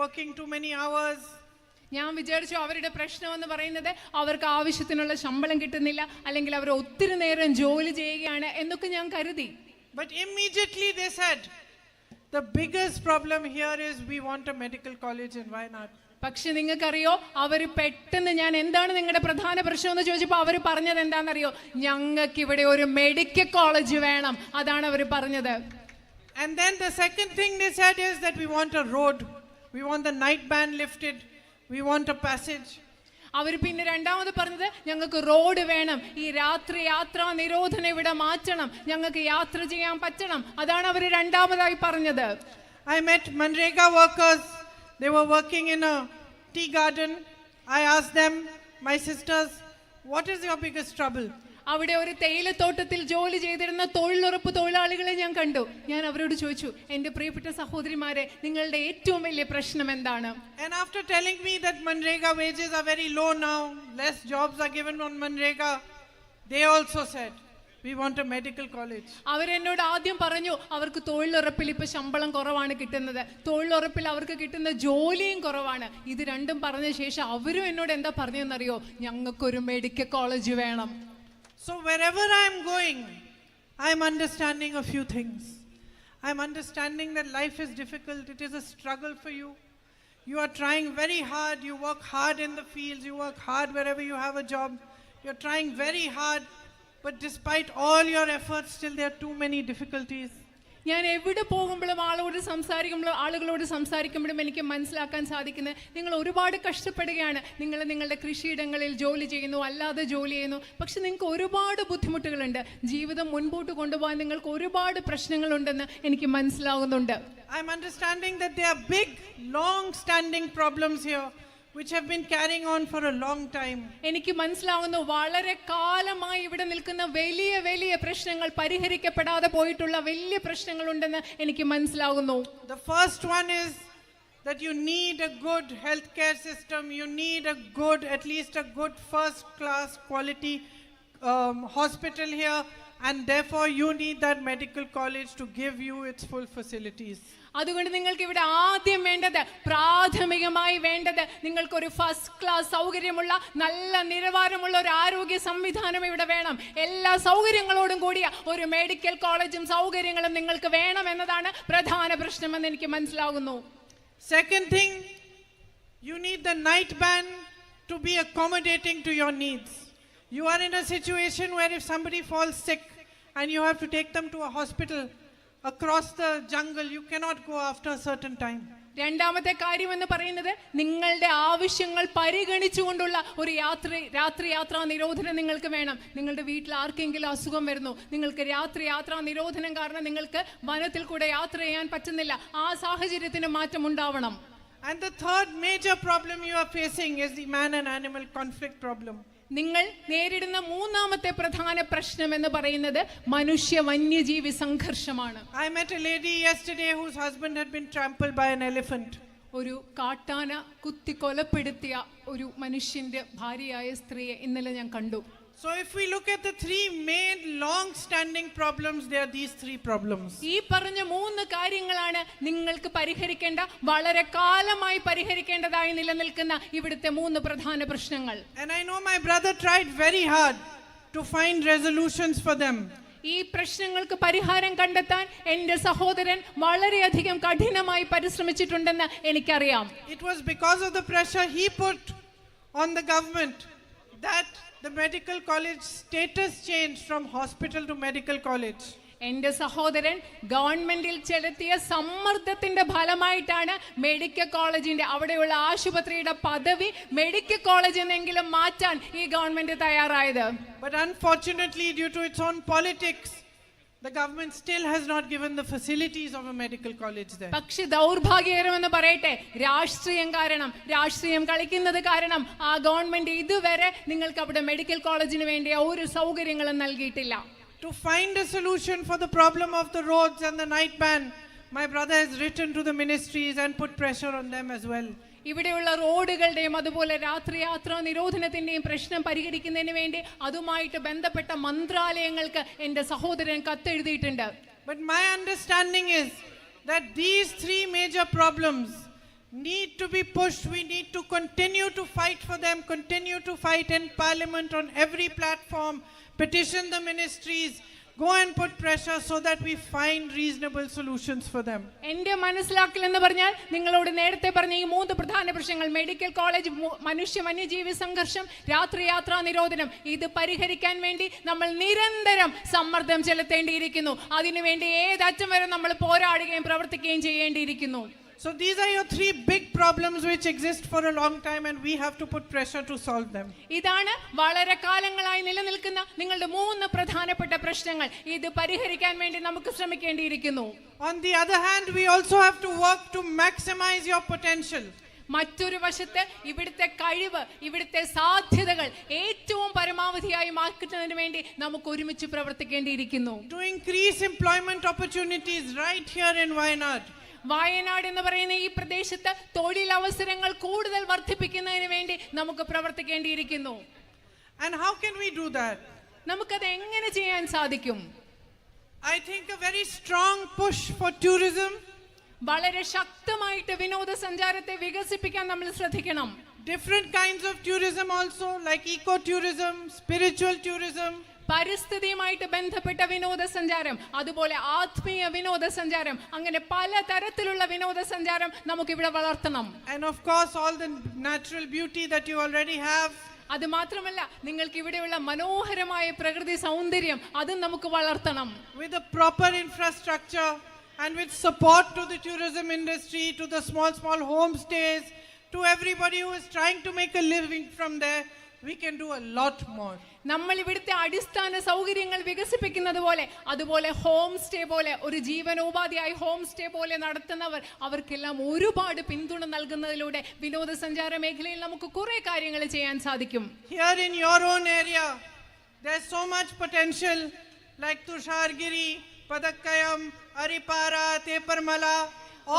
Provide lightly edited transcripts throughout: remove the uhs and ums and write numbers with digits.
working too many hours. ഞാൻ വിചാരിച്ചു അവരുടെ പ്രശ്നം എന്ന് പറയുന്നത് അവർക്ക് ആവശ്യത്തിനുള്ള ശമ്പളം കിട്ടുന്നില്ല, അല്ലെങ്കിൽ അവർ ഒത്തിരി നേരം ജോലി ചെയ്യുകയാണ് എന്നൊക്കെ ഞാൻ കരുതി. But immediately they said, the biggest problem here is we want a medical college in Wayanad. പക്ഷെ നിങ്ങൾക്കറിയോ, അവർ പെട്ടെന്ന് ഞാൻ എന്താണ് നിങ്ങളുടെ പ്രധാന പ്രശ്നം എന്ന് ചോദിച്ചപ്പോൾ അവർ പറഞ്ഞത് എന്താണെന്നറിയോ? ഞങ്ങൾക്ക് ഇവിടെ ഒരു മെഡിക്കൽ കോളേജ് വേണം, അതാണ് അവർ പറഞ്ഞത്. And then the second thing they said is that we want a road, we want the night ban lifted, we want a passage. അവർ പിന്നെ രണ്ടാമത് പറഞ്ഞത് ഞങ്ങൾക്ക് റോഡ് വേണം, ഈ രാത്രി യാത്രാ നിരോധനം ഇവിടെ മാറ്റണം, ഞങ്ങൾക്ക് യാത്ര ചെയ്യാൻ പറ്റണം, അതാണ് അവർ രണ്ടാമതായി പറഞ്ഞത്. I met Manrega workers. They were working in a tea garden. I asked them, my sisters, what is your biggest trouble? അവിടെ ഒരു തേയിലത്തോട്ടത്തിൽ ജോലി ചെയ്തിരുന്ന തൊഴിലുറപ്പ് തൊഴിലാളികളെ ഞാൻ കണ്ടു. ഞാൻ അവരോട് ചോദിച്ചു, എൻ്റെ പ്രിയപ്പെട്ട സഹോദരിമാരെ, നിങ്ങളുടെ ഏറ്റവും വലിയ പ്രശ്നം എന്താണ്? And after telling me that Manrega wages are very low now, less jobs are given on Manrega, they also said, we want a medical college. അവരെന്നോട് ആദ്യം പറഞ്ഞു അവർക്ക് തൊഴിലുറപ്പിൽ ഇപ്പൊ ശമ്പളം കുറവാണ് കിട്ടുന്നത്, തൊഴിലുറപ്പിൽ അവർക്ക് കിട്ടുന്ന ജോലിയും കുറവാണ്. ഇത് രണ്ടും പറഞ്ഞ ശേഷം അവരും എന്നോട് എന്താ പറഞ്ഞതെന്നറിയോ? ഞങ്ങൾക്കൊരു മെഡിക്കൽ കോളേജ് വേണം. So wherever I am going, I am understanding a few things. I am understanding that life is difficult. It is a struggle for you. You are trying very hard. You work hard in the fields. You work hard wherever you have a job. You are trying very hard. But despite all your efforts, still there are too many difficulties. ഞാൻ എവിടെ പോകുമ്പോഴും ആളുകളോട് സംസാരിക്കുമ്പോഴും എനിക്ക് മനസ്സിലാക്കാൻ സാധിക്കുന്നത്, നിങ്ങൾ ഒരുപാട് കഷ്ടപ്പെടുകയാണ്. നിങ്ങൾ നിങ്ങളുടെ കൃഷിയിടങ്ങളിൽ ജോലി ചെയ്യുന്നു, അല്ലാതെ ജോലി ചെയ്യുന്നു, പക്ഷെ നിങ്ങൾക്ക് ഒരുപാട് ബുദ്ധിമുട്ടുകളുണ്ട്. ജീവിതം മുൻപോട്ട് കൊണ്ടുപോകാൻ നിങ്ങൾക്ക് ഒരുപാട് പ്രശ്നങ്ങളുണ്ടെന്ന് എനിക്ക് മനസ്സിലാകുന്നുണ്ട്. I am understanding that there are big, long-standing problems here, which have been carrying on for a long time. എനിക്ക് മനസ്സിലാവുന്നു വളരെ കാലമായി ഇവിടെ നിൽക്കുന്ന വലിയ വലിയ പ്രശ്നങ്ങൾ, പരിഹരിക്കപ്പെടാതെ പോയിട്ടുള്ള വലിയ പ്രശ്നങ്ങളുണ്ടെന്ന് എനിക്ക് മനസ്സിലാകുന്നു. The first one is that you need a good healthcare system. You need a good, at least a good first class quality hospital here, and therefore you need that medical college to give you its full facilities. അതുകൊണ്ട് നിങ്ങൾക്ക് ഇവിടെ ആദ്യം വേണ്ടത്, പ്രാഥമികമായി വേണ്ടത്, നിങ്ങൾക്കൊരു first class സൗകര്യമുള്ള നല്ല നിലവാരമുള്ള ഒരു ആരോഗ്യ സംവിധാനം ഇവിടെ വേണം. എല്ലാ സൗകര്യങ്ങളോടും കൂടിയ ഒരു മെഡിക്കൽ കോളേജും സൗകര്യങ്ങളും നിങ്ങൾക്ക് വേണം എന്നതാണ് പ്രധാന പ്രശ്നമെന്ന് എനിക്ക് മനസ്സിലാകുന്നു. Second thing, you need the night ban to be accommodating to your needs. You are in a situation where if somebody falls sick and you have to take them to a hospital across the jungle, you cannot go after a certain time. രണ്ടാമത്തെ കാര്യം എന്ന് പറയുന്നത്, നിങ്ങളുടെ ആവശ്യങ്ങൾ പരിഗണിച്ചുകൊണ്ടുള്ള ഒരു രാത്രി യാത്രാ നിരോധനം നിങ്ങൾക്ക് വേണം. നിങ്ങളുടെ വീട്ടിൽ ആർക്കെങ്കിലും അസുഖം വരുന്നു, നിങ്ങൾക്ക് രാത്രി യാത്രാ നിരോധനം കാരണം നിങ്ങൾക്ക് വനത്തിൽ കൂടെ യാത്ര ചെയ്യാൻ പറ്റുന്നില്ല, ആ സാഹചര്യത്തിന് മാറ്റം ഉണ്ടാവണം. And the third major problem you are facing is the man and animal conflict problem. നിങ്ങൾ നേരിടുന്ന മൂന്നാമത്തെ പ്രധാന പ്രശ്നം എന്ന് പറയുന്നത് മനുഷ്യ വന്യജീവി സംഘർഷമാണ്. I met a lady yesterday whose husband had been trampled by an elephant. ഒരു കാട്ടാന കുത്തി കൊലപ്പെടുത്തിയ ഒരു മനുഷ്യന്റെ ഭാര്യയായ സ്ത്രീയെ ഇന്നലെ ഞാൻ കണ്ടു. So if we look at the three main long-standing problems, there are these three problems. ഈ പറഞ്ഞ മൂന്ന് കാര്യങ്ങളാണ് നിങ്ങൾക്ക് പരിഹരിക്കേണ്ട, വളരെ കാലമായി പരിഹരിക്കേണ്ടതായി നിലനിൽക്കുന്ന ഇവിടുത്തെ മൂന്ന് പ്രധാന പ്രശ്നങ്ങൾ. And I know my brother tried very hard to find resolutions for them. ഈ പ്രശ്നങ്ങൾക്ക് പരിഹാരം കണ്ടെത്താൻ എൻ്റെ സഹോദരൻ വളരെയധികം കഠിനമായി പരിശ്രമിച്ചിട്ടുണ്ടെന്ന് എനിക്കറിയാം. It was because of the pressure he put on the government that the medical college status changed from hospital to medical college. എൻ്റെ സഹോദരൻ ഗവൺമെന്റിൽ ചെലുത്തിയ സമ്മർദ്ദത്തിന്റെ ഫലമായിട്ടാണ് മെഡിക്കൽ കോളേജിന്റെ, അവിടെയുള്ള ആശുപത്രിയുടെ പദവി മെഡിക്കൽ കോളേജ് എന്നെങ്കിലും മാറ്റാൻ ഈ ഗവൺമെന്റ് തയ്യാറായത്. But unfortunately, due to its own politics, the government still has not given the facilities of a medical college there. പക്ഷേ ദൗർഭാഗ്യകരമെന്ന് പറയട്ടെ, രാഷ്ട്രീയം കളിക്കുന്നത് കാരണം ആ ഗവൺമെന്റ് ഇതുവരെ നിങ്ങൾക്ക് അവിടെ മെഡിക്കൽ കോളേജിന് വേണ്ടി ഒരു സൗകര്യങ്ങളും നൽകിയിട്ടില്ല. To find a solution for the problem of the roads and the night ban, my brother has written to the ministries and put pressure on them as well. ഇവിടെയുള്ള റോഡുകളുടെയും അതുപോലെ രാത്രി യാത്രാ നിരോധനത്തിന്റെയും പ്രശ്നം പരിഹരിക്കുന്നതിന് വേണ്ടി അതുമായിട്ട് ബന്ധപ്പെട്ട മന്ത്രാലയങ്ങൾക്ക് എൻ്റെ സഹോദരൻ കത്തെഴുതിയിട്ടുണ്ട്. But my understanding is that these three major problems need to be pushed. We need to continue to fight for them, continue to fight in parliament on every platform, petition the ministries, go and put pressure so that we find reasonable solutions for them. എന്റെ മനസ്സിലാക്കൽ എന്ന് പറഞ്ഞാൽ നിങ്ങളോട് നേരത്തെ പറഞ്ഞ ഈ 3 പ്രധാന പ്രശ്നങ്ങൾ, medical college, മനുഷ്യ വന്യജീവി സംഘർഷം, രാത്രി യാത്രാ നിരോധനം, ഇത് പരിഹരിക്കാൻ വേണ്ടി നമ്മൾ നിരന്തരം സമ്മർദ്ദം ചെലുത്തേണ്ടിയിരിക്കുന്നു. അതിനുവേണ്ടി ഏതറ്റം വരെ നമ്മൾ പോരാടുകയും പ്രവർത്തിക്കുകയും ചെയ്യേണ്ടിയിരിക്കുന്നു. So these are your 3 big problems which exist for a long time and we have to put pressure to solve them. ഇതാണ് വളരെ കാലങ്ങളായി നിലനിൽക്കുന്ന നിങ്ങളുടെ 3 പ്രധാനപ്പെട്ട പ്രശ്നങ്ങൾ. ഇത് പരിഹരിക്കാൻ വേണ്ടി നമുക്ക് ശ്രമിക്കേണ്ടിയിരിക്കുന്നു. On the other hand, we also have to work to maximize your potential. മറ്റൊരു വശത്ത് ഇവിടുത്തെ കഴിവ്, ഇവിടുത്തെ സാധ്യതകൾ ഏറ്റവും പരമാവധിയായി മാറ്റുന്നതിന് വേണ്ടി നമുക്ക് ഒരുമിച്ച് പ്രവർത്തിക്കേണ്ടിയിരിക്കുന്നു. To increase employment opportunities right here in Wayanad. Wayanad എന്ന് പറയുന്ന ഈ പ്രദേശത്ത് തൊഴിലവസരങ്ങൾ കൂടുതൽ വർദ്ധിപ്പിക്കുന്നതിന് വേണ്ടി നമുക്ക് പ്രവർത്തിക്കേണ്ടിയിരിക്കുന്നു. And how can we do that? നമുക്കത് എങ്ങനെ ചെയ്യാൻ സാധിക്കും? I think a very strong push for tourism. വളരെ ശക്തമായിട്ട് വിനോദസഞ്ചാരത്തെ വികസിപ്പിക്കാൻ നമ്മൾ ശ്രദ്ധിക്കണം. Different kinds of tourism also, like eco-tourism, spiritual tourism. പരിസ്ഥിതിയുമായിട്ട് ബന്ധപ്പെട്ട വിനോദസഞ്ചാരം, അതുപോലെ ആത്മീയ വിനോദസഞ്ചാരം, അങ്ങനെ പല തരത്തിലുള്ള വിനോദസഞ്ചാരം നമുക്ക് ഇവിടെ വളർത്തണം. And of course all the natural beauty that you already have. അത് മാത്രമല്ല നിങ്ങൾക്ക് ഇവിടെയുള്ള മനോഹരമായ പ്രകൃതി സൗന്ദര്യം അതും നമുക്ക് വളർത്തണം. With a proper infrastructure and with support to the tourism industry, to the small homestays, to everybody who is trying to make a living from there, we can do a lot more. നമ്മൾ ഇവിടുത്തെ അടിസ്ഥാന സൗകര്യങ്ങൾ വികസിപ്പിക്കുന്നത് പോലെ, അതുപോലെ home stay പോലെ, ഒരു ജീവനോപാധിയായി home stay പോലെ നടത്തുന്നവർ, അവർക്കെല്ലാം ഒരുപാട് പിന്തുണ നൽകുന്നതിലൂടെ വിനോദസഞ്ചാര മേഖലയിൽ നമുക്ക് കുറെ കാര്യങ്ങൾ ചെയ്യാൻ സാധിക്കും. Here in your own area there's so much potential, like Tushargiri, Padakkayam, Aripara, Teparmala.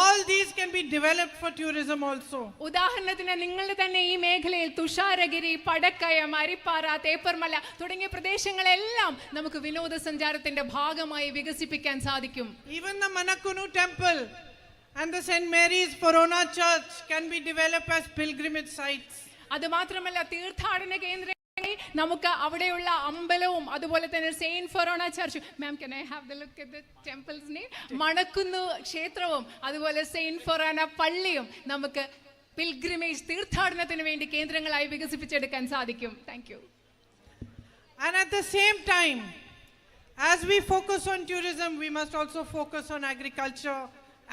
All these can be developed for tourism also. ഉദാഹരണത്തിന് നിങ്ങളുടെ തന്നെ ഈ മേഖലയിൽ തുഷാരഗിരി, പടക്കയം, അരിപ്പാറ, തേപ്പർമല തുടങ്ങിയ പ്രദേശങ്ങളെല്ലാം നമുക്ക് വിനോദസഞ്ചാരത്തിന്റെ ഭാഗമായി വികസിപ്പിക്കാൻ സാധിക്കും. Even the Manakunu temple and the St. Mary's Forona church can be developed as pilgrimage sites. അത് മാത്രമല്ല തീർത്ഥാടന കേന്ദ്ര നമുക്ക് അവിടെയുള്ള അമ്പലവും അതുപോലെ തന്നെ saint forane church, ma'am can I have the look at the temple's name, മണക്കുന്നു ക്ഷേത്രവും അതുപോലെ സെയിന്റ് ഫൊറോണ പള്ളിയും നമുക്ക് പിൽഗ്രിമേജ് തീർത്ഥാടനത്തിന് വേണ്ടി കേന്ദ്രങ്ങളായി വികസിപ്പിച്ചെടുക്കാൻ സാധിക്കും. Thank you. And at the same time, as we focus on tourism, we must also focus on agriculture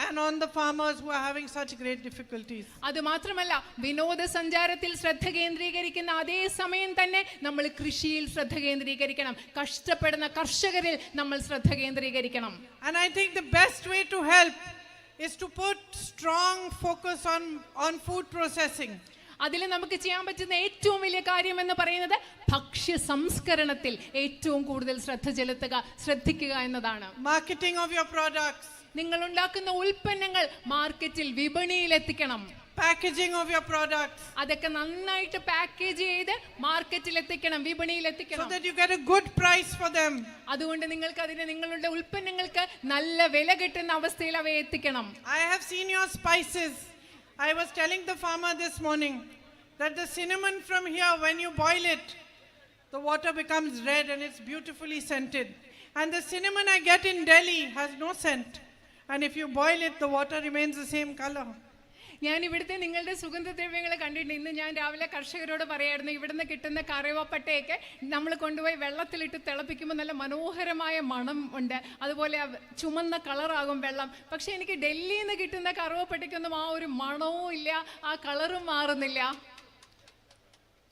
and on the farmers who are having such great difficulties. അത് മാത്രമല്ല വിനോദസഞ്ചാരത്തിൽ ശ്രദ്ധ കേന്ദ്രീകരിക്കുന്ന അതേ സമയം തന്നെ നമ്മൾ കൃഷിയിൽ ശ്രദ്ധ കേന്ദ്രീകരിക്കണം. കഷ്ടപ്പെടുന്ന കർഷകരിൽ നമ്മൾ ശ്രദ്ധ കേന്ദ്രീകരിക്കണം. And I think the best way to help is to put strong focus on food processing. അതിൽ നമുക്ക് ചെയ്യാൻ പറ്റുന്ന ഏറ്റവും വലിയ കാര്യം എന്ന് പറയുന്നത് ഭക്ഷ്യ സംസ്കരണത്തിൽ ഏറ്റവും കൂടുതൽ ശ്രദ്ധിക്കുക എന്നതാണ്. Marketing of your products. നിങ്ങൾ ഉണ്ടാക്കുന്ന ഉൽപ്പന്നങ്ങൾ മാർക്കറ്റിൽ വിപണിയിൽ എത്തിക്കണം. Packaging of your products. അതൊക്കെ നന്നായിട്ട് പാക്കേജ് ചെയ്ത് മാർക്കറ്റിൽ എത്തിക്കണം, വിപണിയിൽ എത്തിക്കണം. So that you get a good price for them. അതുകൊണ്ട് നിങ്ങൾക്ക് അതിനെ നിങ്ങളുടെ ഉൽപ്പന്നങ്ങൾക്ക് നല്ല വില കിട്ടുന്ന അവസ്ഥയിൽ അവയെ എത്തിക്കണം. I have seen your spices. I was telling the farmer this morning that the cinnamon from here, when you boil it, the water becomes red and it's beautifully scented. And the cinnamon I get in Delhi has no scent. And if you boil it, the water remains the same color. ഞാൻ ഇവിടുത്തെ നിങ്ങളുടെ സുഗന്ധദ്രവ്യങ്ങൾ കണ്ടിട്ടുണ്ട്. ഇന്ന് ഞാൻ രാവിലെ കർഷകരോട് പറയായിരുന്നു, ഇവിടുന്ന് കിട്ടുന്ന കറിവേപ്പട്ടയൊക്കെ നമ്മൾ കൊണ്ടുപോയി വെള്ളത്തിലിട്ട് തിളപ്പിക്കുമ്പോൾ നല്ല മനോഹരമായ മണം ഉണ്ട്, അതുപോലെ ചുമന്ന കളറാകും വെള്ളം. പക്ഷെ എനിക്ക് ഡൽഹിയിൽ നിന്ന് കിട്ടുന്ന കറിവേപ്പട്ടയ്ക്കൊന്നും ആ ഒരു മണവും ഇല്ല, ആ കളറും മാറുന്നില്ല.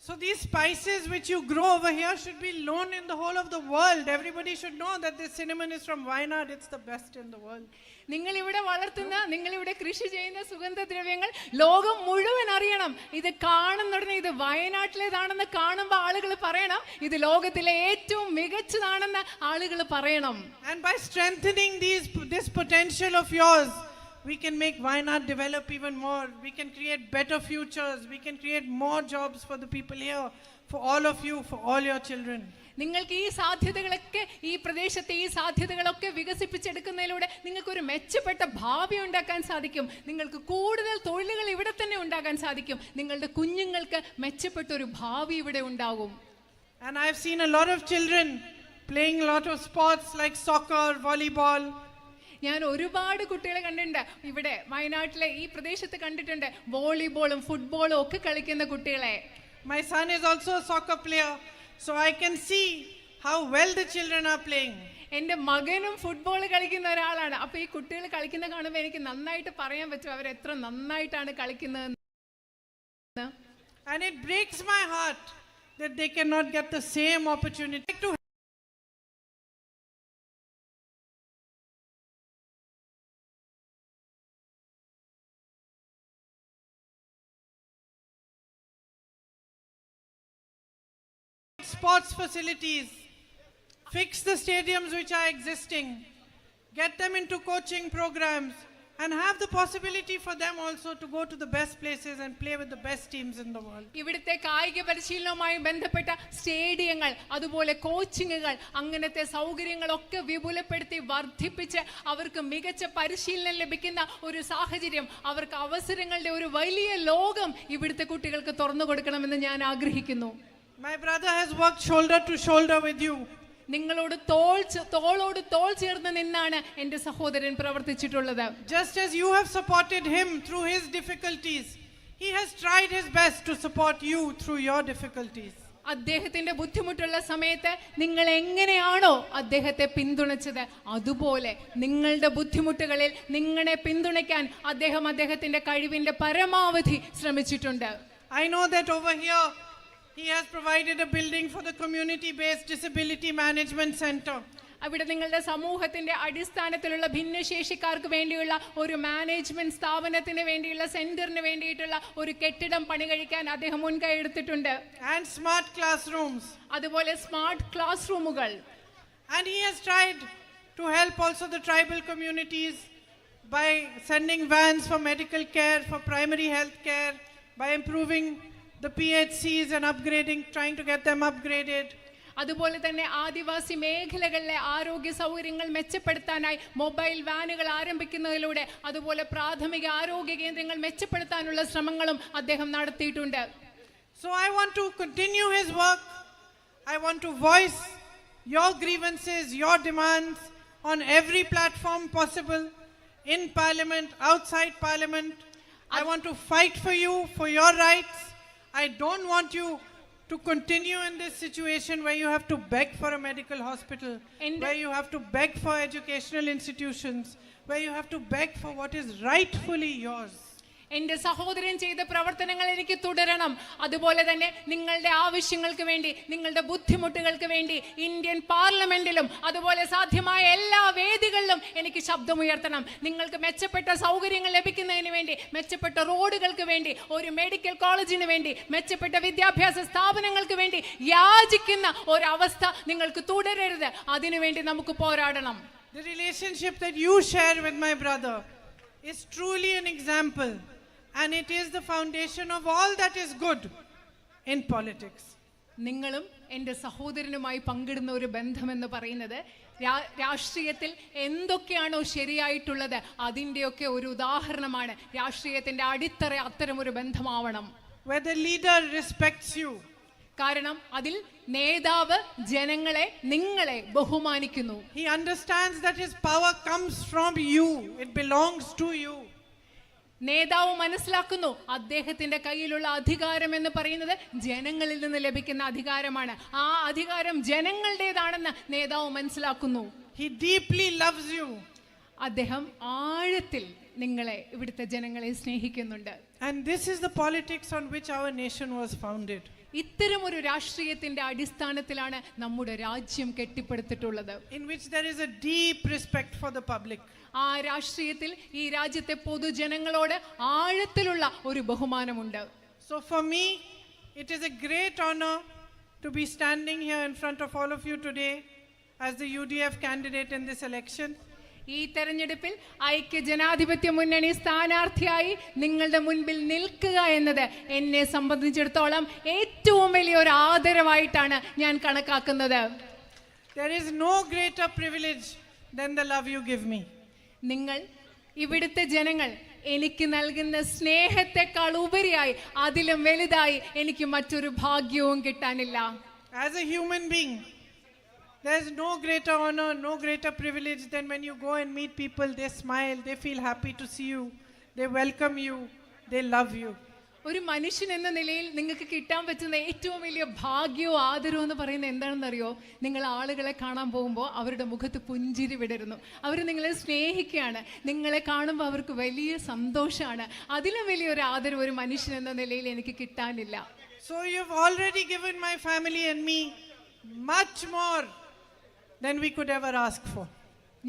So these spices which you grow over here should be known in the whole of the world. Everybody should know that this cinnamon is from Wayanad. It's the best in the world. നിങ്ങളിവിടെ വളർത്തുന്ന, നിങ്ങളിവിടെ കൃഷി ചെയ്യുന്ന സുഗന്ധദ്രവ്യങ്ങൾ ലോകം മുഴുവൻ അറിയണം. ഇത് കാണുന്നുടനെ ഇത് വയനാട്ടിലേതാണെന്ന് കാണുമ്പോൾ ആളുകൾ പറയണം, ഇത് ലോകത്തിലെ ഏറ്റവും മികച്ചതാണെന്ന് ആളുകൾ പറയണം. And by strengthening this potential of yours, we can make Wayanad develop even more. We can create better futures. We can create more jobs for the people here, for all of you, for all your children. നിങ്ങൾക്ക് ഈ സാധ്യതകളൊക്കെ, ഈ പ്രദേശത്തെ ഈ സാധ്യതകളൊക്കെ വികസിപ്പിച്ചെടുക്കുന്നതിലൂടെ നിങ്ങൾക്ക് ഒരു മെച്ചപ്പെട്ട ഭാവി ഉണ്ടാക്കാൻ സാധിക്കും. നിങ്ങൾക്ക് കൂടുതൽ തൊഴിലുകൾ ഇവിടെ തന്നെ ഉണ്ടാകാൻ സാധിക്കും. നിങ്ങളുടെ കുഞ്ഞുങ്ങൾക്ക് മെച്ചപ്പെട്ട ഒരു ഭാവി ഇവിടെ ഉണ്ടാകും. And I have seen a lot of children playing a lot of sports like soccer, volleyball. ഞാൻ ഒരുപാട് കുട്ടികളെ കണ്ടിട്ടുണ്ട്. ഇവിടെ വയനാട്ടിലെ ഈ പ്രദേശത്ത് കണ്ടിട്ടുണ്ട് വോളിബോളും ഫുട്ബോളും ഒക്കെ കളിക്കുന്ന കുട്ടികളെ. My son is also a soccer player, so I can see how well the children are playing. എൻ്റെ മകനും ഫുട്ബോൾ കളിക്കുന്ന ഒരാളാണ്. അപ്പോൾ ഈ കുട്ടികൾ കളിക്കുന്ന കാണുമ്പോൾ എനിക്ക് നന്നായിട്ട് പറയാൻ പറ്റും അവർ എത്ര നന്നായിട്ടാണ് കളിക്കുന്നതെന്ന്. And it breaks my heart that they cannot get the same opportunity to sports facilities, fix the stadiums which are existing, get them into coaching programs, and have the possibility for them also to go to the best places and play with the best teams in the world. ഇവിടുത്തെ കായിക പരിശീലനവുമായി ബന്ധപ്പെട്ട സ്റ്റേഡിയങ്ങൾ, അതുപോലെ കോച്ചിങ്ങുകൾ, അങ്ങനത്തെ സൗകര്യങ്ങളൊക്കെ വിപുലപ്പെടുത്തി വർദ്ധിപ്പിച്ച് അവർക്ക് മികച്ച പരിശീലനം ലഭിക്കുന്ന ഒരു സാഹചര്യം, അവർക്ക് അവസരങ്ങളുടെ ഒരു വലിയ ലോകം ഇവിടുത്തെ കുട്ടികൾക്ക് തുറന്നു കൊടുക്കണമെന്ന് ഞാൻ ആഗ്രഹിക്കുന്നു. My brother has worked shoulder to shoulder with you. നിങ്ങളോട് തോളോട് തോൾ ചേർന്ന് നിന്നാണ് എൻ്റെ സഹോദരൻ പ്രവർത്തിച്ചിട്ടുള്ളത്. Just as you have supported him through his difficulties, he has tried his best to support you through your difficulties. അദ്ദേഹത്തിന്റെ ബുദ്ധിമുട്ടുള്ള സമയത്ത് നിങ്ങൾ എങ്ങനെയാണോ അദ്ദേഹത്തെ പിന്തുണച്ചത്, അതുപോലെ നിങ്ങളുടെ ബുദ്ധിമുട്ടുകളിൽ നിങ്ങളെ പിന്തുണയ്ക്കാൻ അദ്ദേഹം അദ്ദേഹത്തിന്റെ കഴിവിന്റെ പരമാവധി ശ്രമിച്ചിട്ടുണ്ട്. I know that over here he has provided a building for the community-based disability management center. അവിടെ നിങ്ങളുടെ സമൂഹത്തിന്റെ അടിസ്ഥാനത്തിലുള്ള ഭിന്നശേഷിക്കാർക്ക് വേണ്ടിയുള്ള ഒരു മാനേജ്മെന്റ് സ്ഥാപനത്തിന് വേണ്ടിയുള്ള സെന്ററിന് വേണ്ടിയിട്ടുള്ള ഒരു കെട്ടിടം പണി കഴിക്കാൻ അദ്ദേഹം മുൻകൈ എടുത്തിട്ടുണ്ട്. And smart classrooms. അതുപോലെ സ്മാർട്ട് ക്ലാസ് റൂമുകൾ. And he has tried to help also the tribal communities by sending vans for medical care, for primary health care, by improving the PHCs and upgrading, trying to get them upgraded. അതുപോലെ തന്നെ ആദിവാസി മേഖലകളിലെ ആരോഗ്യ സൗകര്യങ്ങൾ മെച്ചപ്പെടുത്താനായി mobile വാനുകൾ ആരംഭിക്കുന്നതിലൂടെ അതുപോലെ പ്രാഥമിക ആരോഗ്യ കേന്ദ്രങ്ങൾ മെച്ചപ്പെടുത്താനുള്ള ശ്രമങ്ങളും അദ്ദേഹം നടത്തിയിട്ടുണ്ട്. So I want to continue his work. I want to voice your grievances, your demands on every platform possible, in parliament, outside parliament. I want to fight for you, for your rights. I don't want you to continue in this situation where you have to beg for a medical hospital, where you have to beg for educational institutions, where you have to beg for what is rightfully yours. എൻ്റെ സഹോദരൻ ചെയ്ത പ്രവർത്തനങ്ങൾ എനിക്ക് തുടരണം. അതുപോലെ തന്നെ നിങ്ങളുടെ ആവശ്യങ്ങൾക്ക് വേണ്ടി, നിങ്ങളുടെ ബുദ്ധിമുട്ടുകൾക്ക് വേണ്ടി ഇന്ത്യൻ പാർലമെന്റിലും അതുപോലെ സാധ്യമായ എല്ലാ വേദികളിലും എനിക്ക് ശബ്ദമുയർത്തണം. നിങ്ങൾക്ക് മെച്ചപ്പെട്ട സൗകര്യങ്ങൾ ലഭിക്കുന്നതിന് വേണ്ടി, മെച്ചപ്പെട്ട റോഡുകൾക്ക് വേണ്ടി, ഒരു മെഡിക്കൽ കോളേജിന് വേണ്ടി, മെച്ചപ്പെട്ട വിദ്യാഭ്യാസ സ്ഥാപനങ്ങൾക്ക് വേണ്ടി യാചിക്കുന്ന ഒരവസ്ഥ നിങ്ങൾക്ക് തുടരരുത്. അതിനുവേണ്ടി നമുക്ക് പോരാടണം. The relationship that you share with my brother is truly an example, and it is the foundation of all that is good in politics. നിങ്ങളും എൻ്റെ സഹോദരനുമായി പങ്കിടുന്ന ഒരു ബന്ധമെന്ന് പറയുന്നത് രാഷ്ട്രീയത്തിൽ എന്തൊക്കെയാണോ ശരിയായിട്ടുള്ളത് അതിൻ്റെയൊക്കെ ഒരു ഉദാഹരണമാണ്. രാഷ്ട്രീയത്തിൻ്റെ അടിത്തറ അത്തരം ഒരു ബന്ധമാവണം. Where the leader respects you. കാരണം അതിൽ നേതാവ് ജനങ്ങളെ, നിങ്ങളെ ബഹുമാനിക്കുന്നു. He understands that his power comes from you. It belongs to you. നേതാവ് മനസ്സിലാക്കുന്നു അദ്ദേഹത്തിന്റെ കയ്യിലുള്ള അധികാരം എന്ന് പറയുന്നത് ജനങ്ങളിൽ നിന്ന് ലഭിക്കുന്ന അധികാരമാണ്. ആ അധികാരം ജനങ്ങളുടേതാണെന്ന് നേതാവ് മനസ്സിലാക്കുന്നു. He deeply loves you. അദ്ദേഹം ആഴത്തിൽ നിങ്ങളെ, ഇവിടുത്തെ ജനങ്ങളെ സ്നേഹിക്കുന്നുണ്ട്. And this is the politics on which our nation was founded. ഇത്തരം ഒരു രാഷ്ട്രീയത്തിന്റെ അടിസ്ഥാനത്തിലാണ് നമ്മുടെ രാജ്യം കെട്ടിപ്പടുത്തിട്ടുള്ളത്. In which there is a deep respect for the public. ആ രാഷ്ട്രീയത്തിൽ ഈ രാജ്യത്തെ പൊതുജനങ്ങളോട് ആഴത്തിലുള്ള ഒരു ബഹുമാനമുണ്ട്. So for me, it is a great honor to be standing here in front of all of you today as the UDF candidate in this election. ഈ തെരഞ്ഞെടുപ്പിൽ ഐക്യ ജനാധിപത്യ മുന്നണി സ്ഥാനാർത്ഥിയായി നിങ്ങളുടെ മുൻപിൽ നിൽക്കുക എന്നത് എന്നെ സംബന്ധിച്ചിടത്തോളം ഏറ്റവും വലിയ ഒരു ആദരവായിട്ടാണ് ഞാൻ കണക്കാക്കുന്നത്. There is no greater privilege than the love you give me. നിങ്ങൾ ഇവിടുത്തെ ജനങ്ങൾ എനിക്ക് നൽകുന്ന സ്നേഹത്തെക്കാൾ ഉപരിയായി അതിലും വലുതായി എനിക്ക് മറ്റൊരു ഭാഗ്യവും കിട്ടാനില്ല. As a human being, there is no greater honor, no greater privilege than when you go and meet people, they smile, they feel happy to see you, they welcome you, they love you. ഒരു മനുഷ്യൻ എന്ന നിലയിൽ നിങ്ങൾക്ക് കിട്ടാൻ പറ്റുന്ന ഏറ്റവും വലിയ ഭാഗ്യവും ആദരവും എന്ന് പറയുന്നത് എന്താണെന്നറിയോ? നിങ്ങൾ ആളുകളെ കാണാൻ പോകുമ്പോൾ അവരുടെ മുഖത്ത് പുഞ്ചിരി വിടരുന്നു. അവർ നിങ്ങളെ സ്നേഹിക്കുകയാണ്. നിങ്ങളെ കാണുമ്പോൾ അവർക്ക് വലിയ സന്തോഷമാണ്. അതിലും വലിയൊരു ആദരവ് ഒരു മനുഷ്യൻ എന്ന നിലയിൽ എനിക്ക് കിട്ടാനില്ല. So you've already given my family and me much more than we could ever ask for.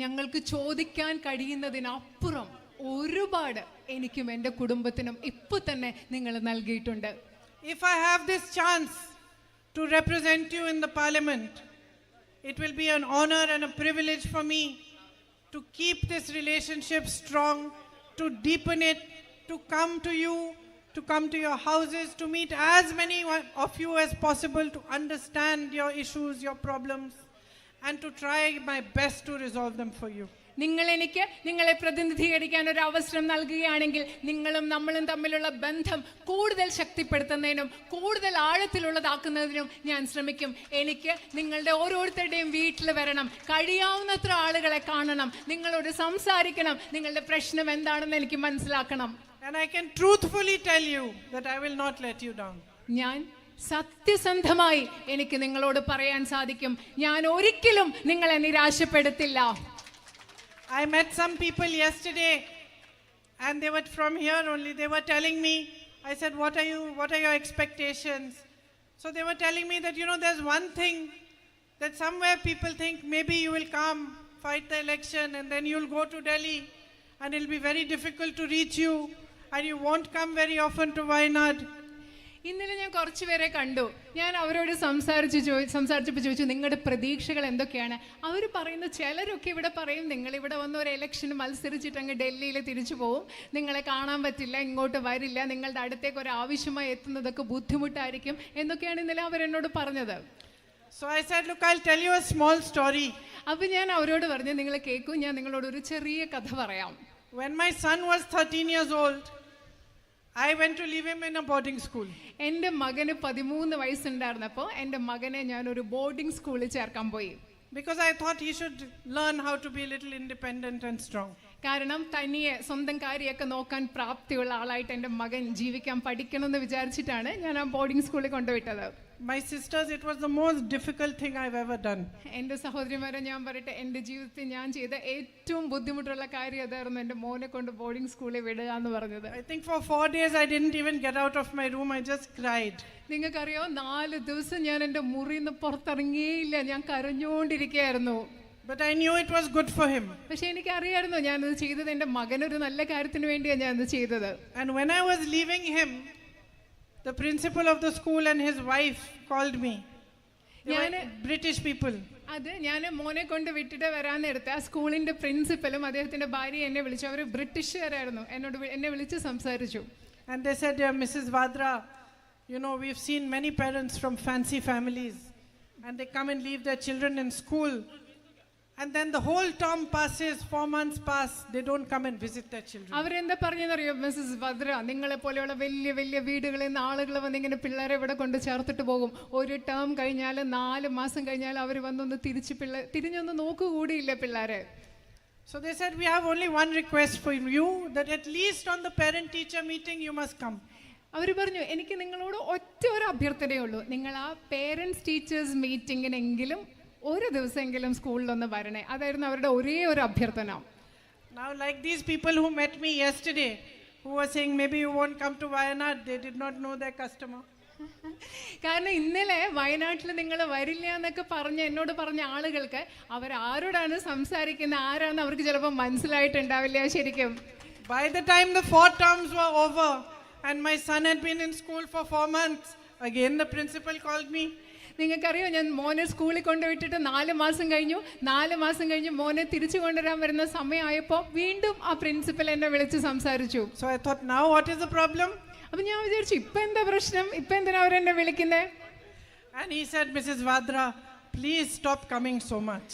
ഞങ്ങൾക്ക് ചോദിക്കാൻ കഴിയുന്നതിനപ്പുറം ഒരുപാട് എനിക്കും എൻ്റെ കുടുംബത്തിനും ഇപ്പോൾ തന്നെ നിങ്ങൾ നൽകിയിട്ടുണ്ട്. If I have this chance to represent you in the parliament, it will be an honor and a privilege for me to keep this relationship strong, to deepen it, to come to you, to come to your houses, to meet as many of you as possible, to understand your issues, your problems, and to try my best to resolve them for you. നിങ്ങൾ എനിക്ക് നിങ്ങളെ പ്രതിനിധീകരിക്കാൻ ഒരു അവസരം നൽകുകയാണെങ്കിൽ നിങ്ങളും നമ്മളും തമ്മിലുള്ള ബന്ധം കൂടുതൽ ശക്തിപ്പെടുത്തുന്നതിനും കൂടുതൽ ആഴത്തിലുള്ളതാക്കുന്നതിനും ഞാൻ ശ്രമിക്കും. എനിക്ക് നിങ്ങളുടെ ഓരോരുത്തരുടെയും വീട്ടിൽ വരണം, കഴിയാവുന്നത്ര ആളുകളെ കാണണം, നിങ്ങളോട് സംസാരിക്കണം, നിങ്ങളുടെ പ്രശ്നം എന്താണെന്ന് എനിക്ക് മനസ്സിലാക്കണം. And I can truthfully tell you that I will not let you down. ഞാൻ സത്യസന്ധമായി എനിക്ക് നിങ്ങളോട് പറയാൻ സാധിക്കും, ഞാൻ ഒരിക്കലും നിങ്ങളെ നിരാശപ്പെടുത്തില്ല. I met some people yesterday and they were from here only. They were telling me, I said, what are your expectations? So they were telling me that, there's one thing that somewhere people think maybe you will come, fight the election, and then you'll go to Delhi and it'll be very difficult to reach you and you won't come very often to Wayanad. ഇന്നലെ ഞാൻ കുറച്ച് പേരെ കണ്ടു. ഞാൻ അവരോട് സംസാരിച്ചപ്പോൾ ചോദിച്ചു, നിങ്ങളുടെ പ്രതീക്ഷകൾ എന്തൊക്കെയാണ്? അവർ പറയുന്ന ചിലരൊക്കെ ഇവിടെ പറയും, നിങ്ങളിവിടെ വന്ന് ഒരു ഇലക്ഷന് മത്സരിച്ചിട്ട് അങ്ങ് ഡൽഹിയിൽ തിരിച്ചു പോകും, നിങ്ങളെ കാണാൻ പറ്റില്ല, ഇങ്ങോട്ട് വരില്ല, നിങ്ങളുടെ അടുത്തേക്ക് ഒരു ആവശ്യമായി എത്തുന്നതൊക്കെ ബുദ്ധിമുട്ടായിരിക്കും എന്നൊക്കെയാണ് ഇന്നലെ അവരെന്നോട് പറഞ്ഞത്. So I said, look, I'll tell you a small story. അപ്പോൾ ഞാൻ അവരോട് പറഞ്ഞു, നിങ്ങൾ കേൾക്കൂ, ഞാൻ നിങ്ങളോട് ഒരു ചെറിയ കഥ പറയാം. When my son was 13 years old, I went to leave him in a boarding school. എൻ്റെ മകന് 13 വയസ്സുണ്ടായിരുന്നപ്പോൾ എൻ്റെ മകനെ ഞാൻ ഒരു ബോർഡിംഗ് സ്കൂളിൽ ചേർക്കാൻ പോയി. Because I thought he should learn how to be a little independent and strong. കാരണം തനിയെ സ്വന്തം കാര്യമൊക്കെ നോക്കാൻ പ്രാപ്തിയുള്ള ആളായിട്ട് എൻ്റെ മകൻ ജീവിക്കാൻ പഠിക്കണമെന്ന് വിചാരിച്ചിട്ടാണ് ഞാൻ ആ ബോർഡിംഗ് സ്കൂളിൽ കൊണ്ടുവിട്ടത്. My sisters, it was the most difficult thing I've ever done. എൻ്റെ സഹോദരിമാരെ ഞാൻ പറയട്ടെ, എൻ്റെ ജീവിതത്തിൽ ഞാൻ ചെയ്ത ഏറ്റവും ബുദ്ധിമുട്ടുള്ള കാര്യം അതായിരുന്നു എൻ്റെ മോനെ കൊണ്ട് ബോർഡിംഗ് സ്കൂളിൽ വിടുക എന്ന് പറഞ്ഞത്. I think for 4 days I didn't even get out of my room. I just cried. നിങ്ങൾക്കറിയോ, 4 ദിവസം ഞാൻ എൻ്റെ മുറിയിൽ നിന്ന് പുറത്തിറങ്ങിയേയില്ല, ഞാൻ കരഞ്ഞുകൊണ്ടിരിക്കുകയായിരുന്നു. But I knew it was good for him. പക്ഷെ എനിക്കറിയായിരുന്നു ഞാനത് ചെയ്തത് എൻ്റെ മകനൊരു നല്ല കാര്യത്തിന് വേണ്ടിയാണ് ഞാനത് ചെയ്തത്. And when I was leaving him, the principal of the school and his wife called me. They were British people. അത് ഞാൻ മോനെ കൊണ്ട് വിട്ടിട്ട് വരാൻ നേരത്തെ ആ സ്കൂളിൻ്റെ പ്രിൻസിപ്പലും അദ്ദേഹത്തിൻ്റെ ഭാര്യ എന്നെ വിളിച്ചു. അവർ ബ്രിട്ടീഷുകാരായിരുന്നു. എന്നെ വിളിച്ച് സംസാരിച്ചു. And they said, Mrs. Vadra, we've seen many parents from fancy families and they come and leave their children in school. And then the whole term passes, 4 months pass, they don't come and visit their children. അവരെന്താ പറഞ്ഞെന്നറിയോ Mrs Vadra, നിങ്ങളെ പോലെയുള്ള വലിയ വലിയ വീടുകളിൽ നിന്ന് ആളുകൾ വന്നിങ്ങനെ പിള്ളേരെ ഇവിടെ കൊണ്ട് ചേർത്തിട്ട് പോകും. ഒരു ടേം കഴിഞ്ഞാൽ 4 മാസം കഴിഞ്ഞാൽ അവർ വന്നൊന്ന് തിരിഞ്ഞൊന്ന് നോക്കുകൂടിയില്ല പിള്ളേരെ. So they said, we have only one request for you, that at least on the parent teacher meeting you must come. അവർ പറഞ്ഞു, എനിക്ക് നിങ്ങളോട് ഒറ്റ ഒരു അഭ്യർത്ഥനയേ ഉള്ളൂ, നിങ്ങൾ ആ പേരൻസ് ടീച്ചേഴ്സ് മീറ്റിങ്ങിനെങ്കിലും ഒരു ദിവസമെങ്കിലും സ്കൂളിലൊന്ന് വരണേ. അതായിരുന്നു അവരുടെ ഒരേ ഒരു അഭ്യർത്ഥന. Now like these people who met me yesterday, who were saying maybe you won't come to Wayanad, they did not know their customer. കാരണം ഇന്നലെ വയനാട്ടിൽ നിങ്ങൾ വരില്ല എന്നൊക്കെ എന്നോട് പറഞ്ഞ ആളുകൾക്ക് അവരാരോടാണ് സംസാരിക്കുന്നത്, ആരാണെന്ന് അവർക്ക് ചിലപ്പോൾ മനസ്സിലായിട്ടുണ്ടാവില്ല ശരിക്കും. By the time the 4 terms were over and my son had been in school for 4 months, again the principal called me. നിങ്ങൾക്കറിയോ, ഞാൻ മോനെ സ്കൂളിൽ കൊണ്ടുവിട്ടിട്ട് 4 മാസം കഴിഞ്ഞു. 4 മാസം കഴിഞ്ഞ് മോനെ തിരിച്ചു കൊണ്ടുവരാൻ വരുന്ന സമയമായപ്പോൾ വീണ്ടും ആ പ്രിൻസിപ്പൽ എന്നെ വിളിച്ച് സംസാരിച്ചു. So I thought, now what is the problem? അപ്പം ഞാൻ വിചാരിച്ചു, ഇപ്പം എന്താ പ്രശ്നം, ഇപ്പം എന്തിനാ അവരെന്നെ വിളിക്കുന്നത്? And he said, Mrs. Vadra, please stop coming so much.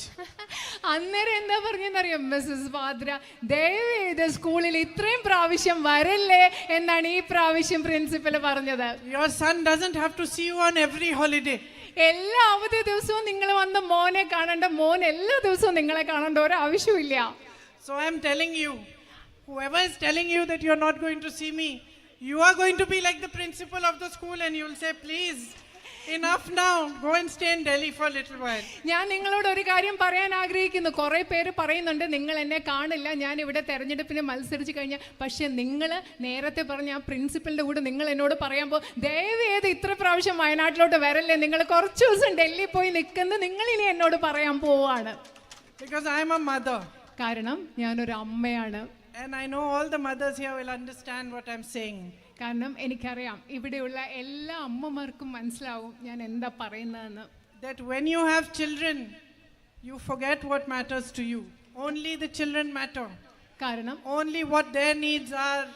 അന്നേരം എന്താ പറഞ്ഞെന്നറിയോ, മിസ്സസ് വാദ്ര, ദയവേത് സ്കൂളിൽ ഇത്രയും പ്രാവശ്യം വരല്ലേ എന്നാണ് ഈ പ്രാവശ്യം പ്രിൻസിപ്പൽ പറഞ്ഞത്. Your son doesn't have to see you on every holiday. എല്ലാ അവധി ദിവസവും നിങ്ങൾ വന്ന് മോനെ കാണണ്ട, മോൻ എല്ലാ ദിവസവും നിങ്ങളെ കാണേണ്ട ഒരു ആവശ്യമില്ല. So I am telling you, whoever is telling you that you are not going to see me, you are going to be like the principal of the school and you will say, please, enough now, go and stay in Delhi for a little while. ഞാൻ നിങ്ങളോട് ഒരു കാര്യം പറയാൻ ആഗ്രഹിക്കുന്നു. കുറേ പേര് പറയുന്നുണ്ട് നിങ്ങൾ എന്നെ കാണില്ല, ഞാൻ ഇവിടെ തെരഞ്ഞെടുപ്പിന് മത്സരിച്ച് കഴിഞ്ഞാൽ. പക്ഷെ നിങ്ങൾ നേരത്തെ പറഞ്ഞ ആ പ്രിൻസിപ്പലിൻ്റെ കൂടെ നിങ്ങൾ എന്നോട് പറയുമ്പോൾ, ദയവേത് ഇത്ര പ്രാവശ്യം വയനാട്ടിലോട്ട് വരല്ലേ, നിങ്ങൾ കുറച്ച് ദിവസം ഡൽഹി പോയി നിൽക്കുന്നത് നിങ്ങൾ ഇനി എന്നോട് പറയാൻ പോവാണ്. Because I am a mother. കാരണം ഞാനൊരു അമ്മയാണ്. And I know all the mothers here will understand what I'm saying. കാരണം എനിക്കറിയാം ഇവിടെയുള്ള എല്ലാ അമ്മമാർക്കും മനസ്സിലാവും ഞാൻ എന്താ പറയുന്നതെന്ന്. That when you have children, you forget what matters to you. Only the children matter. കാരണം Only what their needs are,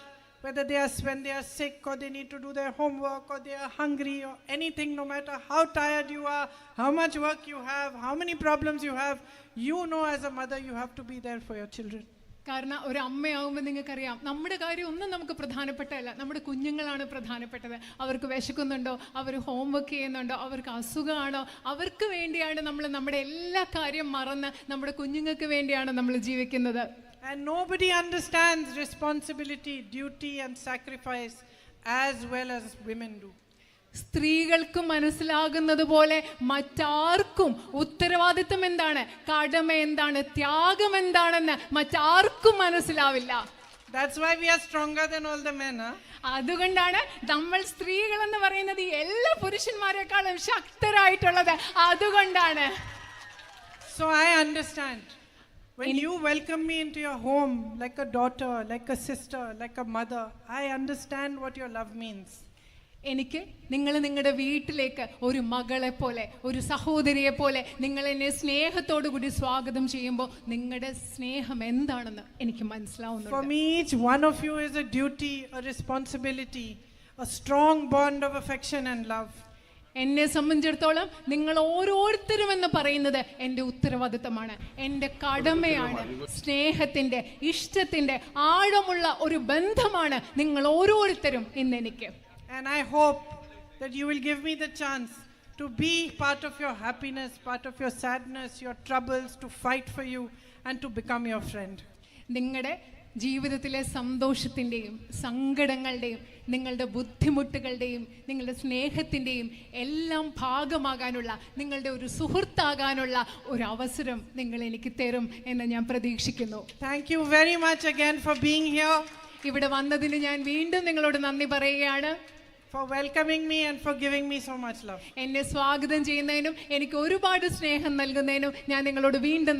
whether when they are sick or they need to do their homework or they are hungry or anything, no matter how tired you are, how much work you have, how many problems you have, you know as a mother you have to be there for your children. കാരണം ഒരു അമ്മയാവുമ്പോൾ നിങ്ങൾക്കറിയാം നമ്മുടെ കാര്യം ഒന്നും നമുക്ക് പ്രധാനപ്പെട്ടതല്ല, നമ്മുടെ കുഞ്ഞുങ്ങളാണ് പ്രധാനപ്പെട്ടത്. അവർക്ക് വിശക്കുന്നുണ്ടോ, അവർ ഹോംവർക്ക് ചെയ്യുന്നുണ്ടോ, അവർക്ക് അസുഖമാണോ, അവർക്ക് വേണ്ടിയാണ് നമ്മൾ നമ്മുടെ എല്ലാ കാര്യം മറന്ന് നമ്മുടെ കുഞ്ഞുങ്ങൾക്ക് വേണ്ടിയാണ് നമ്മൾ ജീവിക്കുന്നത്. And nobody understands responsibility, duty and sacrifice as well as women do. സ്ത്രീകൾക്ക് മനസ്സിലാകുന്നത് പോലെ മറ്റാർക്കും ഉത്തരവാദിത്വം എന്താണ്, കടമ എന്താണ്, ത്യാഗം എന്താണെന്ന് മറ്റാർക്കും മനസ്സിലാവില്ല. That's why we are stronger than all the men, huh? അതുകൊണ്ടാണ് നമ്മൾ സ്ത്രീകൾ എന്ന് പറയുന്നത് എല്ലാ പുരുഷന്മാരെക്കാളും ശക്തരായിട്ടുള്ളത്. അതുകൊണ്ടാണ്. So I understand. When you welcome me into your home like a daughter, like a sister, like a mother, I understand what your love means. എനിക്ക് നിങ്ങൾ നിങ്ങളുടെ വീട്ടിലേക്ക് ഒരു മകളെ പോലെ, ഒരു സഹോദരിയെ പോലെ നിങ്ങൾ എന്നെ സ്നേഹത്തോടു കൂടി സ്വാഗതം ചെയ്യുമ്പോൾ നിങ്ങളുടെ സ്നേഹം എന്താണെന്ന് എനിക്ക് മനസ്സിലാവുന്നുണ്ട്. For me, each one of you is a duty, a responsibility, a strong bond of affection and love. എന്നെ സംബന്ധിച്ചിടത്തോളം നിങ്ങൾ ഓരോരുത്തരും എന്ന് പറയുന്നത് എൻ്റെ ഉത്തരവാദിത്തമാണ്, എൻ്റെ കടമയാണ്. സ്നേഹത്തിൻ്റെ, ഇഷ്ടത്തിൻ്റെ ആഴമുള്ള ഒരു ബന്ധമാണ് നിങ്ങൾ ഓരോരുത്തരും ഇന്ന് എനിക്ക്. And I hope that you will give me the chance to be part of your happiness, part of your sadness, your troubles, to fight for you and to become your friend. നിങ്ങളുടെ ജീവിതത്തിലെ സന്തോഷത്തിൻ്റെയും സങ്കടങ്ങളുടെയും നിങ്ങളുടെ ബുദ്ധിമുട്ടുകളുടെയും നിങ്ങളുടെ സ്നേഹത്തിൻ്റെയും എല്ലാം ഭാഗമാകാനുള്ള, നിങ്ങളുടെ ഒരു സുഹൃത്താകാനുള്ള ഒരു അവസരം നിങ്ങൾ എനിക്ക് തരും എന്ന് ഞാൻ പ്രതീക്ഷിക്കുന്നു. Thank you very much again for being here. ഇവിടെ വന്നതിന് ഞാൻ വീണ്ടും നിങ്ങളോട് നന്ദി പറയുകയാണ്. For welcoming me and for giving me so much love. എന്നെ സ്വാഗതം ചെയ്യുന്നതിനും എനിക്ക് ഒരുപാട് സ്നേഹം നൽകുന്നതിനും ഞാൻ നിങ്ങളോട് വീണ്ടും